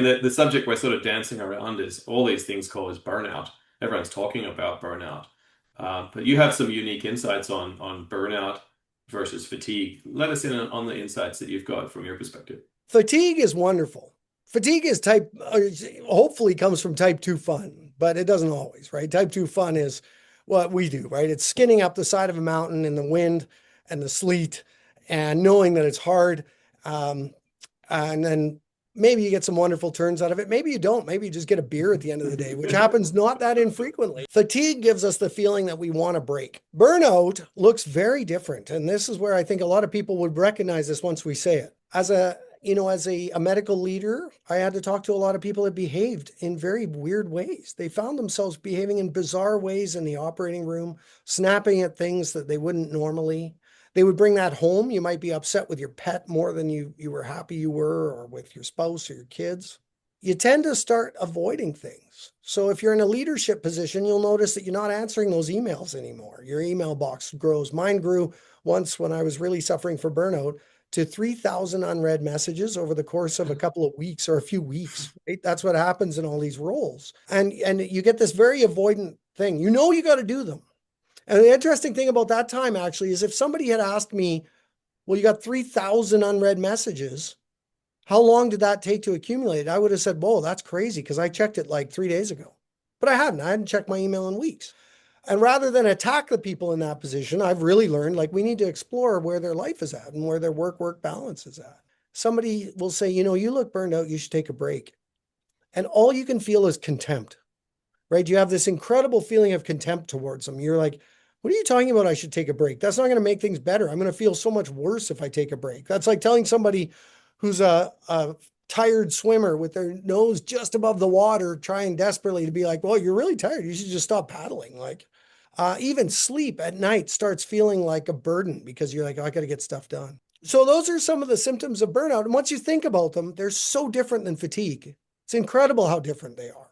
mean, the subject we're sort of dancing around is all these things called as burnout. Everyone's talking about burnout. But you have some unique insights on burnout versus fatigue. Let us in on the insights that you've got from your perspective. Fatigue is wonderful. Fatigue is hopefully comes from type 2 fun, but it doesn't always, right? Type 2 fun is what we do, right? It's skinning up the side of a mountain in the wind and the sleet and knowing that it's hard. Um, and then maybe you get some wonderful turns out of it. Maybe you don't. Maybe you just get a beer at the end of the day, which happens not that infrequently. Fatigue gives us the feeling that we want to break. Burnout looks very different. And this is where I think a lot of people would recognize this once we say it. As a medical leader, I had to talk to a lot of people that behaved in very weird ways. They found themselves behaving in bizarre ways in the operating room, snapping at things that they wouldn't normally. They would bring that home. You might be upset with your pet more than you were happy you were, or with your spouse or your kids. You tend to start avoiding things. So if you're in a leadership position, you'll notice that you're not answering those emails anymore. Your email box grows. Mine grew once when I was really suffering for burnout to 3,000 unread messages over the course of a couple of weeks or a few weeks, right? That's what happens in all these roles. And you get this very avoidant thing. You know you got to do them. And the interesting thing about that time actually is if somebody had asked me, well, you got 3,000 unread messages, how long did that take to accumulate? I would have said, whoa, that's crazy because I checked it like 3 days ago. But I hadn't checked my email in weeks. And rather than attack the people in that position, I've really learned like we need to explore where their life is at and where their work balance is at. Somebody will say, you look burned out, you should take a break. And all you can feel is contempt, right? You have this incredible feeling of contempt towards them. You're like, what are you talking about? I should take a break. That's not going to make things better. I'm going to feel so much worse if I take a break. That's like telling somebody who's a tired swimmer with their nose just above the water, trying desperately to be like, well, you're really tired. You should just stop paddling. Like, even sleep at night starts feeling like a burden because you're like, oh, I got to get stuff done. So those are some of the symptoms of burnout. And once you think about them, they're so different than fatigue. It's incredible how different they are.